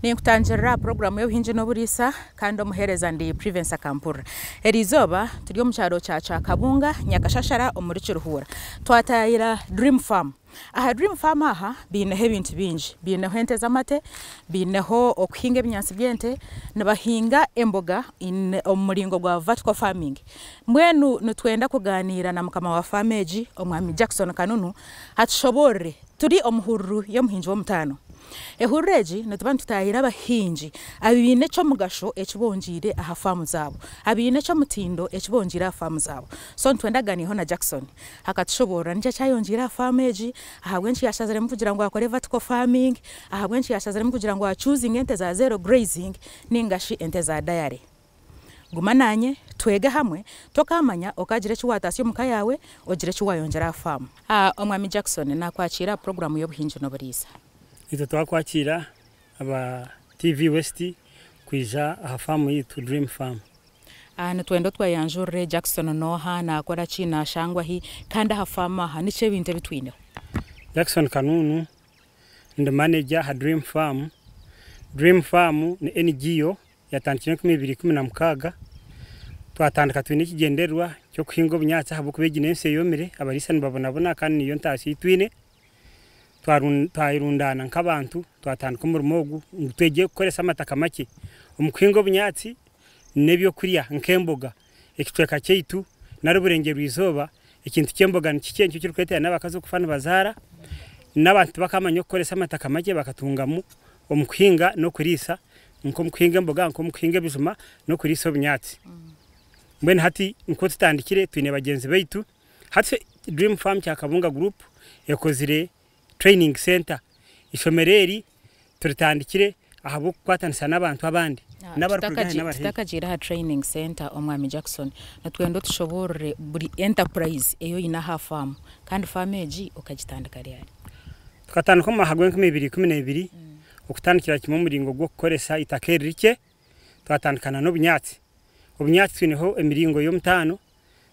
ni kutangira program y'ubuhinzi n'oburisa kandi omuhereza ndi Prevence Kampura. Erizoba turi mu cyaro cya Kabunga Nyakashashara omuri Kiruhura. Twatayira Dream Farm. Aha Dream Farm aha bineho ebintu bingi. Bineho ente z'amate, bineho okuhinga ebinyansi byente, nabahinga emboga omuringo gwa vertical farming. Mwenu nitwenda kuganira na mukama wa farmeji omwami Jackson Kanunu hatushobore turi omuhururu y'omuhinji w'omutano. Ehureji natubantu tutayira abahinji abine cyo mugasho ekibonjire aha farm zabo abine cyo mutindo ekibonjire aha farm zabo so ntwendaganiho na Jackson hakatushobora nje cyayonjira farmeji aha bwenshi yashazare mu kugira ngo akore vertical farming aha bwenshi yashazare mu kugira ngo choosing ente za zero grazing ningashi ente za dairy gumananye twege hamwe tokamanya okagire chiwatasiyo mukayawe ogire chiwayonjira farm omwami Jackson nakwakira program y'obuhinji n'oburisa. Ito twakwakira aba TV West kwija aha farm yitu Dream Farm. Natwendo twayanjure Jackson noha na akora china shangwa hi kandi aha farm aha nice binte bitwine. Jackson Kanunu ndi manager ha Dream Farm. Dream Farm ni NGO yatandikira 2016 twatandika twine kigenderwa cyo kuhinga obunyatsi habo kubeginense yomere abarisa nibabona kandi niyo ntasi twine twarundana nk'abantu twatandika umurimo ogu twege gukoresa amataka make omukwinga obunyatsi nebyo kuriya nkemboga ekitweka cyeitu naruburenge rwizoba ikintu cyemboga nikikencyo kiri kwetera n'abakazi okufana bazara n'abantu bakamanya gukoresa amataka make bakatungamu omukwinga no kurisa nko mukwinga emboga nko mukwinga ebijuma no kurisa obunyatsi mbene hati nko tutandikire twine bagenzi baitu hati Dream Farm cya Kabunga Group yakozire training center ishomereri turitandikire ahabo kwatanisa n'abantu abandi n'abarukugira ha training center omwami Jackson natwendo tushobore buri enterprise eyo ina ha farm kandi farmeji okagitandika ryari tukatandika mu hagwe 2012 okutandikira kimwe muringo gwo gukoresa itakeri rike twatandikana n'obunyatsi obunyatsi twineho emiringo yo mutano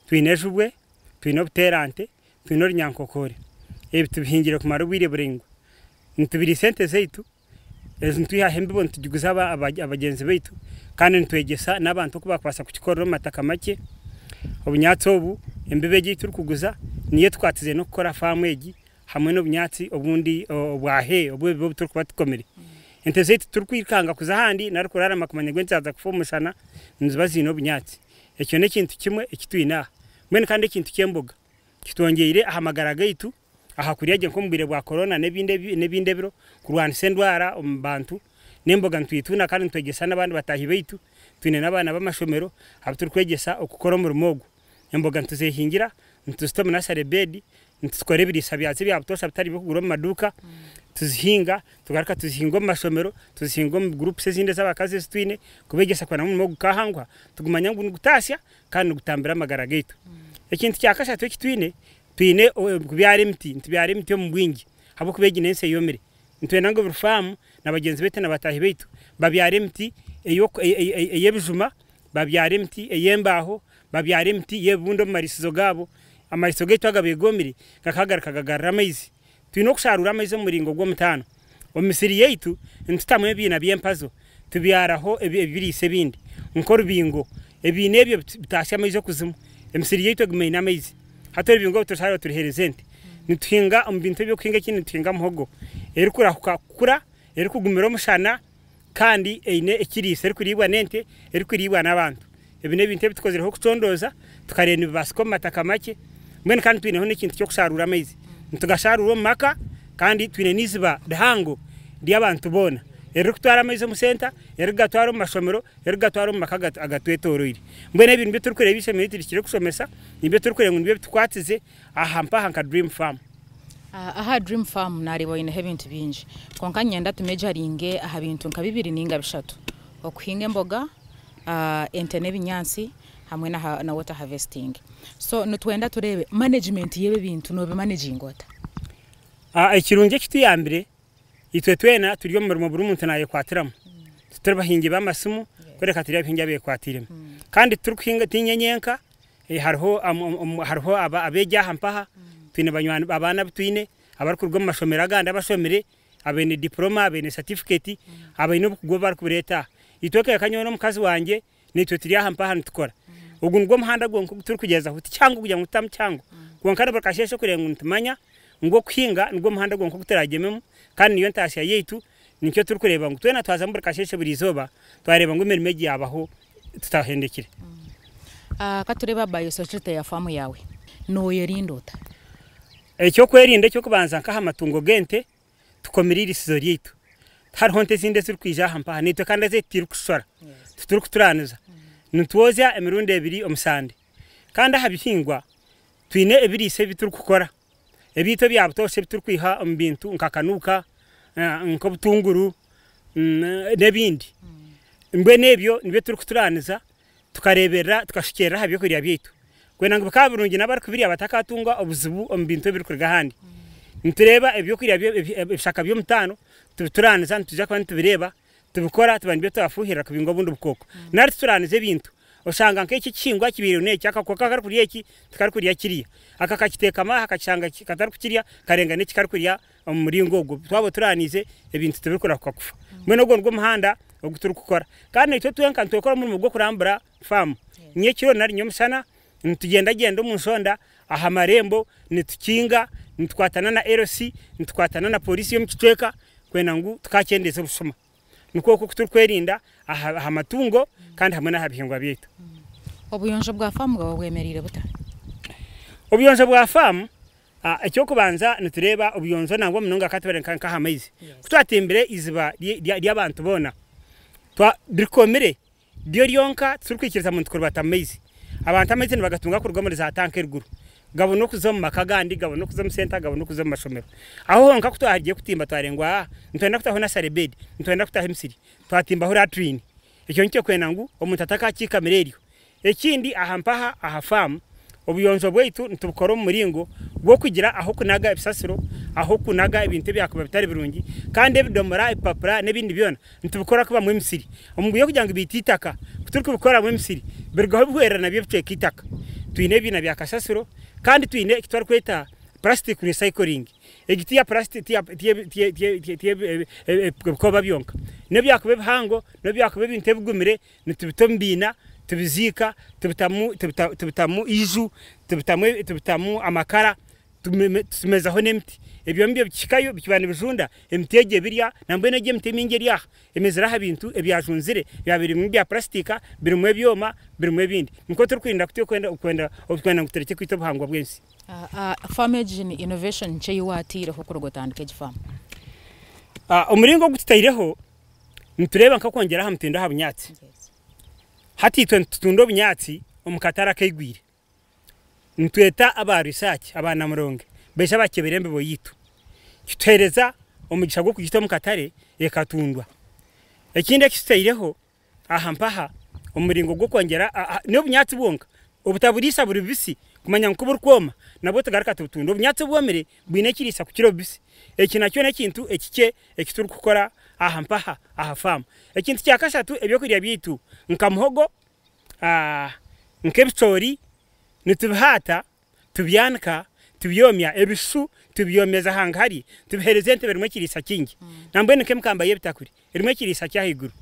twinejubwe twino buterante twino nyankokore ebi tubihingire kumara ubwire burengo ntubiri sente zeitu ezo ntuya hembe ntugiguza abagenzi baitu kandi ntwegesa n'abantu kuba kwasa kukikorera mataka make obunyatsi obu embebeje turi kuguza niye twatize no gukora farm egi hamwe n'obunyatsi obundi obwahe obwo turi kuba tukomere ente zeitu turi kwikanga kuza handi nari kurara makumanya gwenzaza kufomushana nzibazino obunyatsi ekyo nekintu kimwe ekitwina mwene kandi ekintu kyemboga kitongeyire ahamagara gaitu aha kuriyaje nko mubire bwa corona nebinde biro kurwana sendwara ombantu nemboga ntwituna kandi ntwegesa n'abandi batahi baitu twine n'abana b'amashomero abuturi kwegesa okukora umurimo emboga ntuzehingira ntuzitoma na sarebedi ntuzikore birisa byatsi byabutosha bitari bikugura mu maduka tuzihinga tugaruka tuzihinga mu mashomero tuzihinga mu group zinde z'abakazi twine kubegesa kwa namwe mu gukahangwa tugumanya ngo gutasya kandi gutambira amagara gaitu ekintu cyakasha twine twine kubyara imiti yo mu bwingi habo kubeginense yomere ntwena ngo farm nabagenzi bete nabatahi baitu babyara imiti eyebijuma babyara imiti eyembaho babyara imiti yebundo mu marisizo gabo amariso geto agabegomere gakagarakagarara amaizi twino kusharura amaizi muringo gwo mutano omisiri yeitu ntutamwe bina byempazo tubyaraho ebirise bindi nkoro bingo ebinebyo bitasha amaizi kuzimu emisiri yeitu agumena amaizi hatori bingo tusharo turiherezente nituhinga ombintu byo kuhinga kindi tuhinga muhogo eri kura eri kugumira mushana kandi eine ekirise eri kuribwa nente eri kuribwa nabantu ebine bintu bitukozereho kucondoza tukarene basiko mataka make mwene kandi twineho nekintu cyo kusharura amaizi ntugasharura maka kandi twine niziba dahango ndi abantu bona eri kutwara amaizi mu center eri gatwara mu mashomero eri gatwara mu maka agatwetoroire mbene ibintu byo turukure bishe miniti kire kusomesa nibyo turukure ngo nibyo tukwatize ahampa hanka Dream Farm. Aha Dream Farm naribo ine hebintu binji konka nyenda tumejaringe aha bintu nka 2 ninga bishatu okuhinga emboga ente n'ebinyansi hamwe na water harvesting so nutwenda turebe management yebe bintu no be managing ota ekirunje kituyambire itwe twena turiyo mu buri muntu naye kwatiramo turabahinge bamasumu kwereka turiya bihinge abekwatiremo kandi turukuhinga tinyenyenka hariho abejya hampaha twine banywana abana twine abarkurwa mu mashomero aganda bashomere abaine diploma abaine certificate abaine ubukugwa bari kureta itoke yakanyo no mukazi wanje nitwe tiri aha mpaha ntukora ubwo ngo muhanda gwo turi kugeza huti cyangwa kugira ngo utamu cyangwa kwankana bakasheshe kurenga ntumanya ngo kwinga ngo muhanda gwo kuterageme kandi niyo ntashya yetu nicyo turi kureba ngo twena twaza muri kasheshe buri zoba twareba ngo imirimo igi yabaho tutahendekire katureba biosecurity ya famu yawe no yerindota ecyo kwerinda cyo kubanza nkaha amatungo gente tukomirira isizo ryitu hari honte zinde ziri kwija hampa nitwe kandi zetiri kushora tuturi kuturanuza ntuwoza emirundi ebiri omusande kandi habihingwa twine ebirise bituri kukora ebito byabutoshe bituri kwiha ombintu nkakanuka nko butunguru nebindi mbwe nebyo nibyo turi kuturaniza tukarebera tukashikera habyo kuriya byitu kwena ngo kaburungi nabari kubiri abatakatunga obuzibu ombintu biri kuriga handi ntureba ebyo kuriya bishaka byo mutano turaniza ntujya kwa ntubireba tubikora tubandi tubafuhira kubingo bundi bukoko nari turanize ibintu oshanga nk'iki kingwa kibiri ne cyakakoka kari kuriya iki tukari kuriya kiriya akakiteka ma akacanga katari kukiriya karenga ne kikari kuriya muri ngogo twabo turanize ibintu tubikora kufa mwe no ngo muhanda oguturu kukora kandi icyo tuyenka ntokora muri mugo kurambura farm nye kiro nari nyomusana ntugenda genda umushonda aha marembo nitukinga nitwatana na RC nitwatana na polisi yo mukitweka kwena ngo tukakendeze busoma nuko turi kwerinda aha matungo kandi hamwe na habihingwa byetu obuyonjo bwa famu bwa bwemerire buta obuyonjo bwa famu icyo kubanza nitureba obuyonjo nangwa munonga katubere nka hamaizi kutwatembere iziba ry'abantu bona twa bikomere byo ryonka turi kwikiriza mu tukuru batamaizi abantu amaizi nibagatunga kurwa muri za tanke ruguru gabo no kuzomu makagandi gabo no kuzomu center gabo no kuzomu mashomero aho honka kutwahagiye kutimba twarengwa ntwenda kutaho na sarebedi ntwenda kutaho misiri twatimba ho ratwini icyo nicyo kwena ngo omuntu ataka kikamereriyo ekindi ahampaha aha farm obuyonjo bwaitu ntubukoro muringo bwo kugira aho kunaga ebisasiro aho kunaga ibintu byakuba bitari birungi kandi ebidomora ipapura nebindi byona ntubukora kuba mu misiri omuguye kugira ngo bititaka turi kubikora mu misiri birgaho bwera nabyo biceka itaka twine bina byakasasiro kandi twine kitwari kweta plastic recycling egiti ya plastic koba byonka ne byakube bihango ne byakube binte bigumire nitubitombina tubizika tubitamu iju tubitamu amakara tumezaho nemti ebyo mbyo bikikayo bikibana bijunda emtege birya nambe nege mtemingeri ya emezera habintu ebyajunzire yabiri mu bya plastika birimwe byoma birimwe bindi niko turi kwinda kutiyo kwenda gutereke kwito buhangwa bwensi farmage ni innovation nche yiwatire ko kurugotandike gifam umuringo gutaireho ntureba nka kongera hamtenda habunyatsi hati tundo bunyatsi omukatara kayigwire ntweta aba research abana muronge besha bakebirembe boyitu kitereza omugisha gwo kugita mukatare ekatundwa ekinde kisitaireho ahampaha umuringo gwo kongera no bunyatsi bwonka obutaburisa buri bisi kumanya nkubur kwoma nabo tugaruka tutundo bunyatsi bwomere bwine kirisa ku kiro bisi ekinacyo nekintu ekike ekituru kukora ahampaha aha farm ekintu cyakashatu ebyo kuriya byitu nkamuhogo nkebistori nitubihata tubyanka tubyomya ebishu tubyomeza hangari tubihereze ente berimwe kirisa kingi nambe nkemkambaye bitakuri erimwe kirisa cyahiguru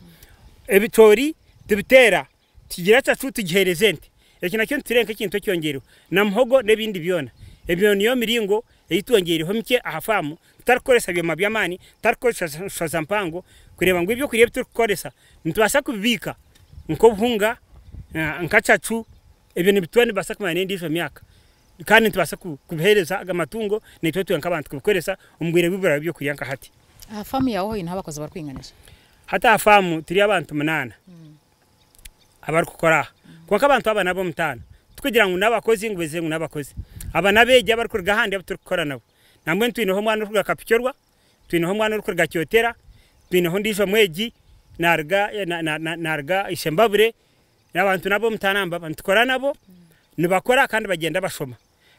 ebitori tubitera tugira cyacu tugihereze ente ekinacyo turenka kintu cyongero namuhogo nebindi byona ebyo niyo miringo eyitwongereho mike aha farm tarakoresha byo mabyamani tarakoresha shazampango kureba ngo ibyo kuriye tukoresa ntubasha kubika nko buhunga nkacacu ibintu bitwani basakumane ndisho myaka kandi ntubasha kubihereza amatungo nitwe twenka abantu kubikoresa umbwire bibura byo kuyanka hati farm yawo ina abakozi barkwinganisha hata farm turi abantu 8 abari gukora kwa abantu abana bo mutana tukugira ngo nabakozi ngweze ngo nabakozi abana beje abari kurga handi abari gukora nabo namwe twino mwana urwa kapicyorwa twino mwana urwa cyotera twino ndisho mweji narga ishembabure n'abantu nabo mutanamba bantukora nabo nibakora kandi bagenda bashoma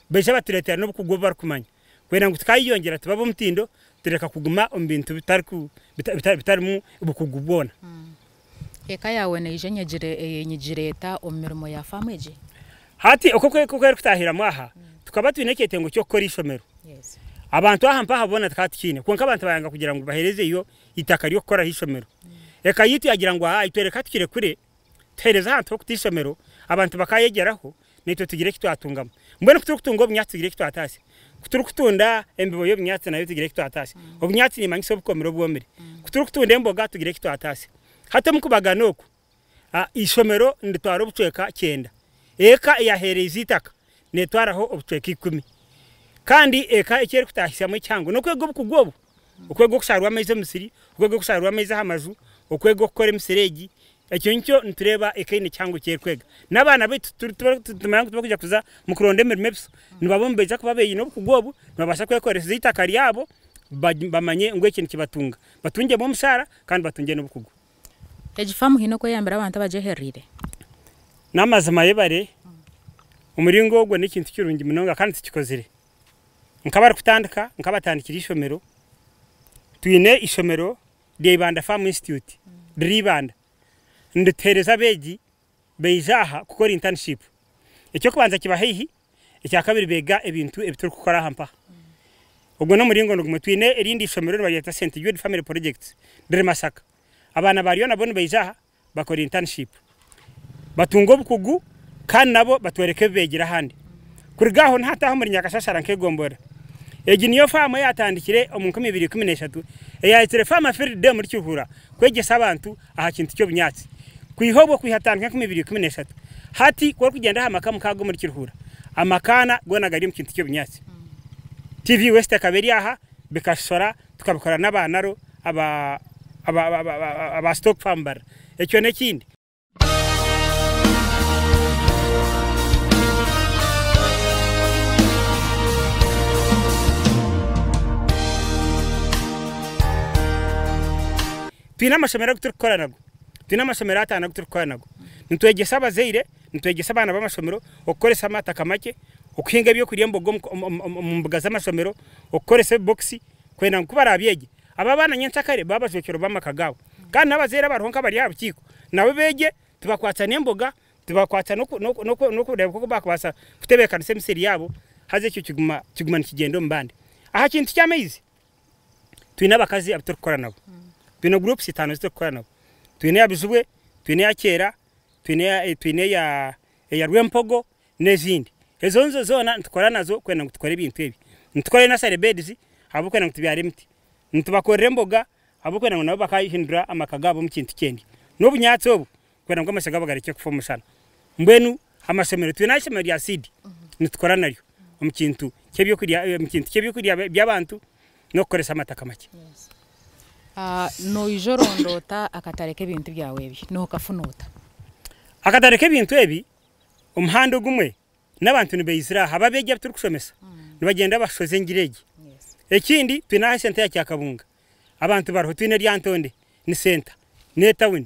beje baturetera no kugwa bari kumanya kwena ngo tukayiyongera tubabo mutindo tureka kuguma ombintu bitari mu bukugubona eka yawe neje nyigireta omirimo ya farmage hati okoko kutahira mwaha tukaba twinekete ngo cyo kora ishomero abantu ahampa habona twatikine konka abantu bayanga kugira ngo bahereze iyo itaka ryo gukora hishomero eka yitu yagira ngo itwereka tukire kure tereza hantu ho kutishomero abantu bakayegeraho nito tugire kitwatungamo mbone kuturukutunga obunyatsi tugire kitwatasi kuturukutunda embibo yo bunyatsi nayo tugire kitwatasi obunyatsi ni mangiso bukomero bwomere kuturukutunda emboga tugire kitwatasi hata mukubaganoko ishomero nditwara obucweka 9 eka yahereza itaka netwaraho obucweka 10 kandi eka ekere kutahisamo cyango no kwego bukugwobo okwego kusharwa ameze musiri okwego kusharwa ameze hamazu okwego gukora imiseregi ecyo ncyo ntureba ekene cyango kere kwega nabana bitu tumangu tubakuja kuza mukuronde meps nibabombeza kuba beyi no bukugwobo nabasha kwekoreza itaka ryabo bamanye ngwe ikintu kibatunga batunge mu mshara kandi batunge no bukugu ejifamu hino ko yambara abantu bajeherire namazima yebare umuringo gwo n'ikintu kirungi munonga kandi tikikozire nkabara kutandika nkabatandikira ishomero twine ishomero ry'Ibanda Farm Institute dribanda ndetereza beji beijaha gukora internship icyo kubanza kibahehi icya kabiri bega ebintu ebituri gukora hampa ubwo no muringo ngo twine erindi ishomero bayita St Jude Family Projects dre Masaka abana bariyo nabone beijaha bakora internship batungo bukugu kandi nabo batwereke begira handi kuri gaho ntataho muri Nyakashashara nkegombora egi niyo fama yatandikire omuntu 2013 eyayitire fama field day muri Cyuhura kwegesa abantu aha kintu cyo bunyatsi kwihobo kwihatandika 2013 hati kwa kugenda hamaka mukago muri Cyuhura amakana gona gari mu kintu cyo bunyatsi TV West kaberi aha bikashora tukabikora n'abanaro aba stock farmer ecyo nekindi twina amashomero guturukora nago twina amashomero atana guturukora nago nitwegesa abazeire nitwegesa abana b'amashomero okoresa amataka make okuhinga byo kuriyembo mu mbuga z'amashomero okoresa boxi kwenda nkubara abyege aba bana nyentakare babajokero bamakagawo kandi abazeire baronka bari habukiko nawe bege tubakwatsa nemboga tubakwatsa no kureba ko bakubasa kutebeka semiseri yabo haze cyo kiguma nikigendo mbande aha kintu cyamezi twina abakazi abiturukora nabo twine groups 5 zitukora nabo twine yabizubwe twine ya kera twine ya Rwempogo nezindi ezo zona ntukora nazo kwenda ngutukore ibintu ebi ntukore na sarebeds abo kwenda ngutubyare miti ntubakorere mboga abo kwenda nabo bakayihindura amakagabo mu kintu kendi no bunyatsi obu kwenda ngo amashaga bagareke kufomushana mbwenu amasomero twine ashemero ya seed ntukora naryo mu kintu cyebyo kuriya by'abantu no koresa amataka make no ijorondota akatareke ibintu byawe ebi no kafunuta akatareke ibintu ebi umuhando gumwe n'abantu nibeyizira hababege turi kushomesa nibagenda bashoze ngirege ekindi twina center ya Cyakabunga abantu baro twine ryantonde ni center ne town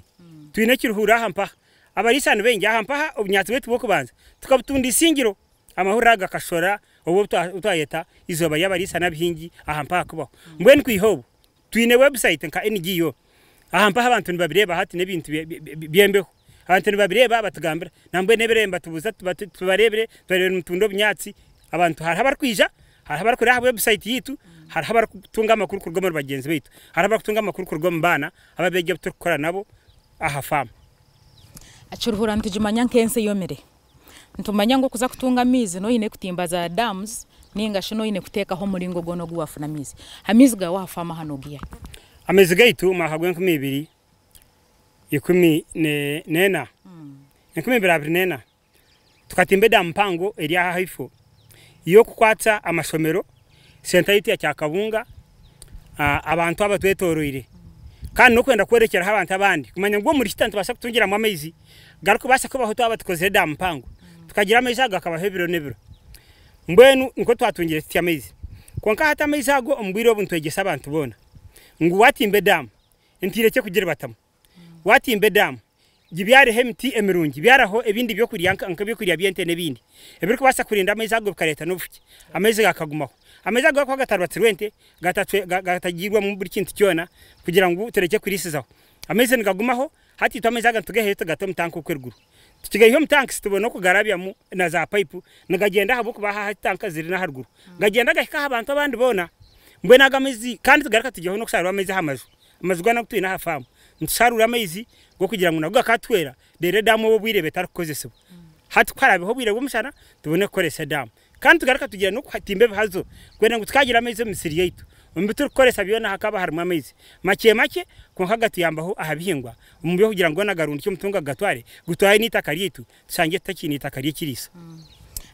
twine Kiruhura hampa abarisano benge hampa obunyatsi wetu bokubanza tukabutundi isingiro amahuraga kashora obo utayeta izoba yabarisana bihingi ahampa kubaho mbweni kwihobo twine website nka NGO ahampa abantu nibabireba hati nebintu byembeho abantu nibabireba batugambira nambwe neberemba tubuza tubarebere turebe mutundo bunyatsi abantu harabar kwija harabar kuri website yitu harabar kutunga amakuru kurwo mu bagenzi bitu harabar kutunga amakuru kurwo mbana ababege tukora nabo aha fam acuruhura ntujimanya nkense yomere ntumanya ngo kuza kutunga mizi no yine kutimbaza dams ninga shino yine kuteka ho muringo gono guwafuna mizi hamizi ga wafama hano giya amezi gaitu mahagwe 2010 nena 2020 tukatimbe da mpango eri aha haifo iyo kukwatsa amashomero center yitu ya Cyakabunga abantu abatwetoroire kandi no kwenda kwerekera abantu abandi kumanya ngo muri kitantu basha kutungira mu amezi garuko basha ko bahuto abatukoze da mpango tukagira amezi agakaba hebiro nebiro mbwenu nko twatungire tia amezi konka hata amezi ago ombwiro buntwegesa abantu bona ngo watimbe dam intireke kugira batamu watimbe dam gibyare hemti emirungi byaraho ebindi byo kuriyanka byo kuriya byente nebindi ebiriko basa kurinda amezi ago bikareta n'ufuki amezi gakagumaho amezi ago kwa gatarwatsirwente gatagirwa mu buri kintu cyona kugira ngo tereke kurisizaho amezi ngagumaho hati twamezi aga tugehe tugato mtanko kwerguru tukigaye mu tanks tubona ko garabya mu na za pipe nagagenda habo kubaha tanka ziri na haruguru ngagenda gahika abantu abandi bona mbwe nagamizi kandi tugaraka tugiye no kusarura amezi hamazu gwana kutuina hafamu nsarura amezi go kugira ngo nago katwera dere damu bo bwire betarakozesebo hati kwarabeho bwire bw'umushana tubone koresa damu kandi tugaraka tugira no kwatimbe hazo gwena ngo tukagira amezi misiri yitu umbitur koresa byona hakaba harimo amezi make ko hagati yambaho ahabihingwa umubyo kugira ngo nagarundi cyo mutunga gatware gutwaye nitakariyetu sange takini takariye kirisa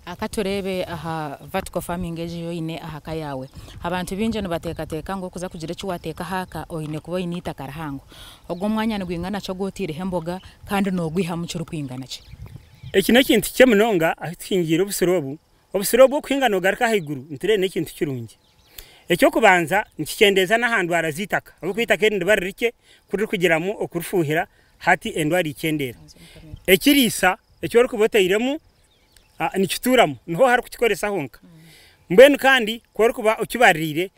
akaturebe aha vertical farming eje yoine aha kayawe abantu binje no bateka ngo kuza kugira cyo wateka haka oine kubo inita karahango ogwo mwanya ngwingana cyo gotire hemboga kandi no gwiha mucyo rukwingana cye ekine kintu cyemunonga ahingira obusirobu kwingano garaka higuru ntire ne kintu kirungi ecyo kubanza nkikendeza nahandu arazitaka abo kwitaka ndi baririke kuri kugiramo okurufuhira hati endwari ikendera ekirisa ecyo uri kuboteiremo nikituramo niho hari kukikoresa honka mbenu kandi kwari kuba ukibarire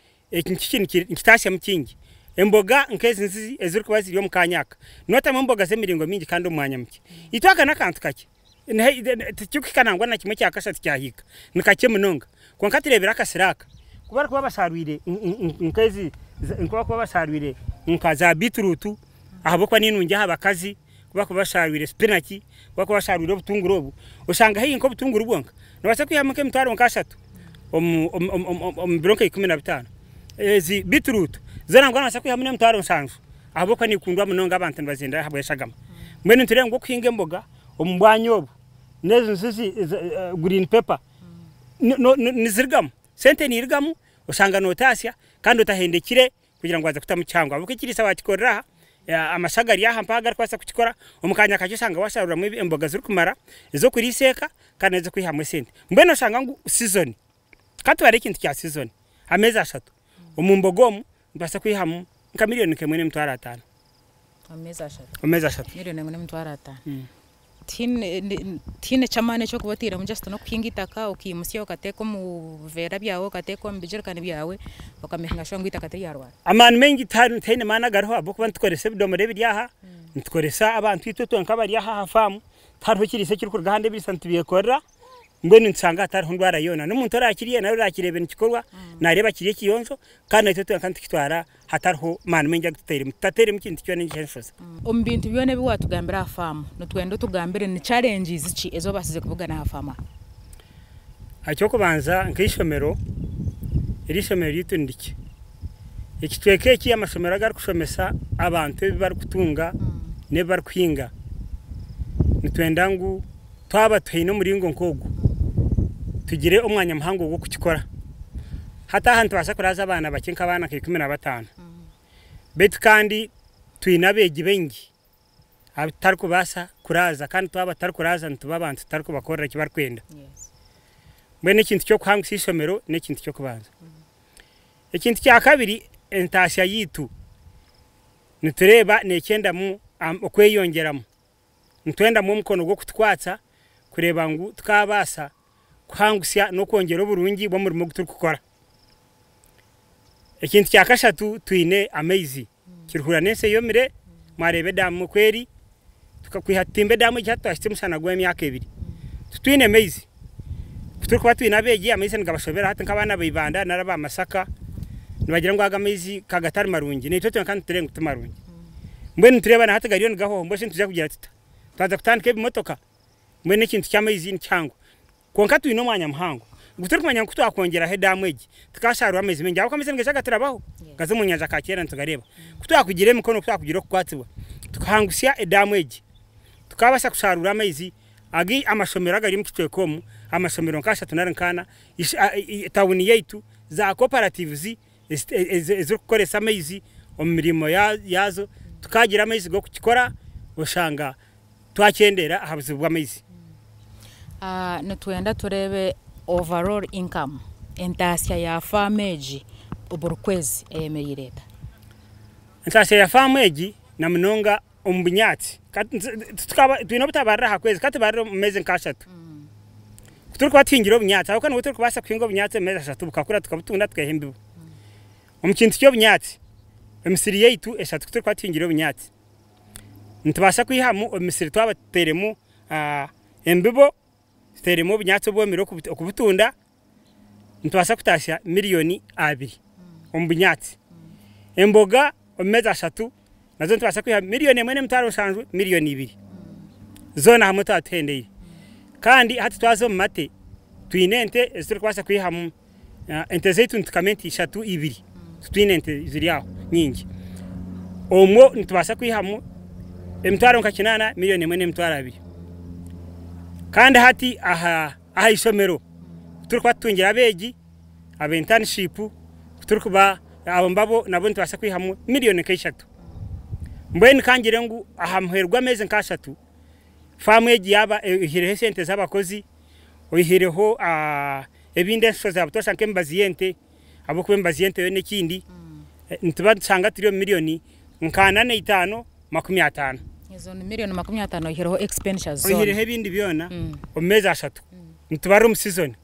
nkitashya mukingi emboga nkezi nzizi ezuri kuba ziri yo mukanyaka nota mu mboga zemiringo mingi kandi umwanya muke itwaka nakantu kake tukikanangwa na kimwe cyakashati cyahika nikake munonga kwankatirebera akasiraka kuba kuba basarwire nkezi kuba basarwire nkaza bitrutu ahabo kwa ninunge habakazi kuba basharwire spinach kuba basharwire obutunguru obu usanga hinko obutunguru bwonka nabasa kwihamuke mutwaro nkashatu bronka 15 ezi beetroot zanangwa nabasa kwihamune mutwaro nsanzu ahabo kwa nikundwa munonga abantu bazenda habweshagama mwene ntire ngo kuhinga emboga ombwanyo obu nezo nzizi green pepper nizirgam sente nirgamu usanga notasya kandi utahendekire kugira ngo aza kutamucyangwa abo kirisa bakikorera amashagari yaha mpaga kwasa kukikora omukanya kacyo washarura mu emboga ziri kumara izo kuriseka kandi izo kwihamwe sente mbeno shanga ngo season kati bari ikintu cya season amezi 3 omumbogomu mbasa kwihamu nka miliyoni kemwe ne mutwara 5 amezi 3 miliyoni ne mutwara 5 tine chamane cyo kubatira mu just no kwingitaka ukimusya ukateko mu vera byawo ukateko mbijerkane byawe ukamehinga shongo itakatari yarwa amani mengi tane mana garho abo kuba ntkorese bidomore byaha ntkoresa abantu itoto nkabari yaha hafamu tarho kirise kiri kurgahande bisantu biyekorra mbene nsanga tarho ndwara yona n'umuntu arakiriye nayo rakirebe nikikorwa nareba kiriye kiyonzo kandi itoto nkantu kitwara hatarho mani mengi tatere mu kintu cyo n'icyensoza ombintu byone biwatugambira hafamu no twendo tugambire ni challenges iki ezo basize kuvugana hafama acyo kubanza nkishomero irishomero yitundike ikitweke ki amashomero agar kushomesa abantu bari kutunga ne bari kwinga nitwendangu twaba twino muringo nkogo tugire umwanya muhango wo kukikora hata hantu basa kuraza abana bakinka abana ke 15 betu kandi twinabeji bengi abitari kubasa kuraza kandi twaba tari kuraza ntuba abantu tari kubakorera kibar kwenda mbene ikintu cyo kwanga sisomero ne ikintu cyo kubanza ikintu cya kabiri entasya yitu nitureba nekenda mu okweyongeramo ntwenda mu mukono go kutwatsa kureba ngo tukabasa kwangusya no kongera uburungi bo muri muguturi gukora ikintu cya kashatu twine amezi kirhura nese yomire marebe damu kweri tukakwihatimbe damu cyatwashitse musana gwe myaka 2 twine amezi kuturi kwa twina beji amezi ngabashobera hata nkabana bayibanda naraba masaka nibagira ngo agamezi kagatari marungi ne toto kandi turenga tumarungi mbene tureba na hata gariyo ngaho mbose ntujya kugira tuta twaza kutandika bimotoka mbene ikintu cy'amezi n'cyango konka twino mwanya muhango guturi kumanya ko twakongera hedamweji tukasharura amezi mengi abo kameze ngesha gatarabaho gaze mu nyanja kakera ntugareba kutwakugire mukono kutwakugire kwatsiba tukahangusya edamweji tukabasha kusharura amezi agi amashomero agari mu kitwekomu amashomero nkashatu narankana tawuni yaitu za cooperatives ezo kukoresa amezi omirimo yazo tukagira amezi go kukikora ushanga twakendera ahabuzi bw'amezi netwenda turebe overall income entasya ya farmeji oburukwezi emeyireta entasya ya farmeji na mnonga ombunyatsi tukaba twino butabarra hakwezi kati barro meze nkashatu kuturi kwatingira obunyatsi aho kana buturi kubasa kwinga obunyatsi meze 3 bukakura tukabutunda tukahembibu omukintu cyo bunyatsi emisiri yaitu eshatu kuturi kwatingira obunyatsi ntubasha kwihamu omisiri twabateremu embibo ziterimo obunyatsi obwomire okubutunda nitubasa kutasya miliyoni 2 omu bunyatsi. Emboga omu mezi 3 nazo nitubasa kwiha miliyoni 1.7 miliyoni 2 zona hamwe twatuhendeire. Kandi hati twazo mu mate twine ente ezituri kubasa kwihamu ente zaitu nitukamenti 3-2 twine ente ziri aho nyingi omwo nitubasa kwihamu emitwaro nka 8 miliyoni 1.2. kandi hati aha isomero turi kwatungira abeegi aba internship turi kuba abo mbabo nabo nitubasa kwihamu miliyoni 3 mbweni kangire ngu aha muherwa amezi nka 3 famu egi yaba ihireho sente z'abakozi oyihireho ebindi ensho za butosha nk'embaziyente abo kuba embaziyente yo n'ekindi nituba dusanga turi miliyoni nka 4.5 izo ni miliyoni 50 oyihireho expenditures zone oyihireho ebindi byona omezi 3 nitubara mu season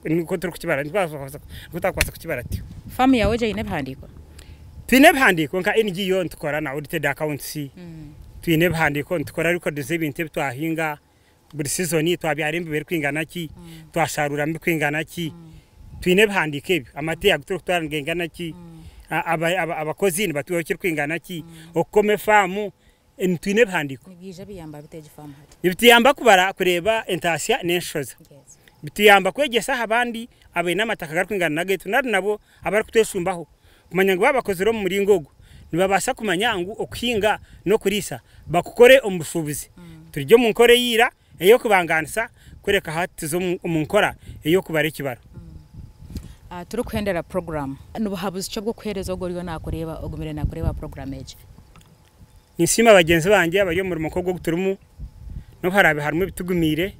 niko turi kukibara nitakwasa kukibara tyo. Famu yawe je ine bihandiko twine bihandiko nka NGO ntukora na audited accounts twine bihandiko ntukora record z'ebintu twahinga buri season twabyara beri kwingana ki twasharura mbi kwingana ki twine bihandiko ebi amate yaguturu kutwarangengana ki abakozi ni batuwe kiri kwingana ki okome famu twine bihandiko nibije biyamba biteje famu hati ibitiyamba kubara kureba entasya n'enshoza bitiyamba kwegesa abandi abena amataka garkwingana nagetu nabo abari kuteshumbaho kumanya ngo babakoze ro muri ngogo nibabasha kumanya ngo okuhinga no kurisa bakukore omushubuzi turije mu nkore yira eyo kubanganisa kureka hati zo mu nkora eyo kubare kibara. Turi kuhendera program nubuhabuzi cyo bwo kwereza ogoriyo nakureba ogumire nakureba program eje nisima bagenzi banje abari mu mukobwa guturumu no harabe harimo bitugumire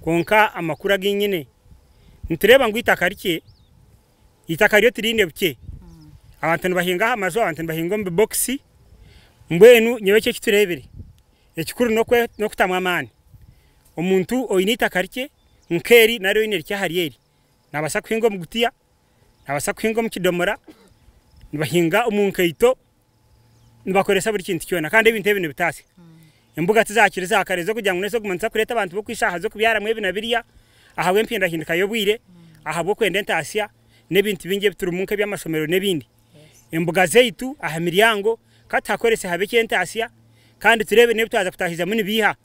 konka amakuru aginyine ntureba ngo itakariyo tirinde buke abantu bahinga amazo abantu bahinga mu boxi mbwenu nyebeke kiturebere ekikuru no kutamwa amani omuntu oyinita karike nkeri naro ine ryaharieri nabasa kuhinga mu gutiya nabasa kuhinga mu kidomora nibahinga omunkaito nibakoresa buri kintu cyona kandi ibintu ebintu bitase embuga tizakire zakarezo kugira ngo neso kumanza kureta abantu bo kwishaha zo kubyara mwe binabiriya ahawe mpinda hinduka yo bwire ahabo kwenda entasya nebintu binge bitumuke by'amashomero nebindi embuga zeitu aha miryango katakorese habe kentasya kandi turebe nebitaza kutahiza muni biha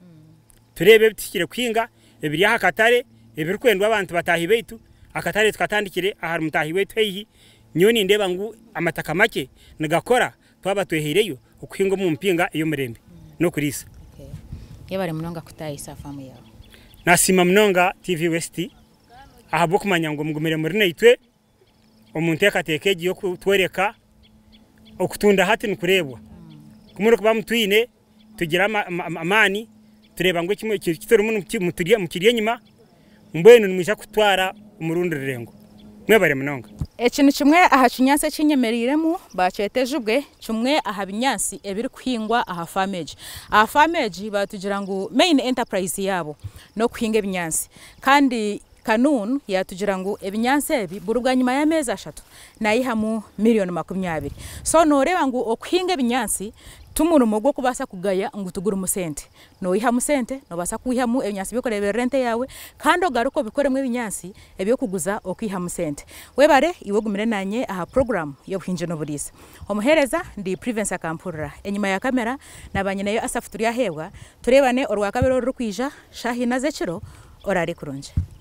turebe bitikire kwinga ebiriya katare ebiri kwendwa abantu batahi beitu akatare tukatandikire ahari mutahi wetu hehi nyoni ndeba ngu amataka make nigakora twaba twehireyo okuhinga mu mpinga iyo murembe no kurisa. Yebare munonga kutayisa famu yawe nasima munonga TV West ahabo kumanya ngo mugumire muri naitwe omuntu akatekeje yo kutwereka okutunda hati nkurebwa kumuri kuba mutwine tugira amani tureba ngo kimwe kitoro umuntu muturiye nyuma mbwenu nimwisha kutwara umurundi rengo mwebare munonga ekintu kimwe aha kinyanse kinyemeriremu baceteje ubwe kimwe aha binyansi ebiri kuhingwa aha farmage batugira ngo main enterprise yabo no kuhinga binyansi kandi kanun yatugira ngo ebinyansi ebi burubwa nyuma ya mezi 3 nayihamu miliyoni 20 so noreba ngo okuhinga binyansi tumuru mogwo kubasa kugaya ngo tugura umusente no iha musente no basa kuhihamu ebinyansi bikorebera rente yawe kandi ogaruko bikoremwe ebinyansi ebyo kuguza okwiha musente webare iwe gumire nanye aha program yo buhinje no burisa omuhereza ndi Prevence Akampurira enyuma ya kamera nabanye nayo Asaf turi ahebwa turebane orwa kabero rukwija shahina zekiro orari kurunje.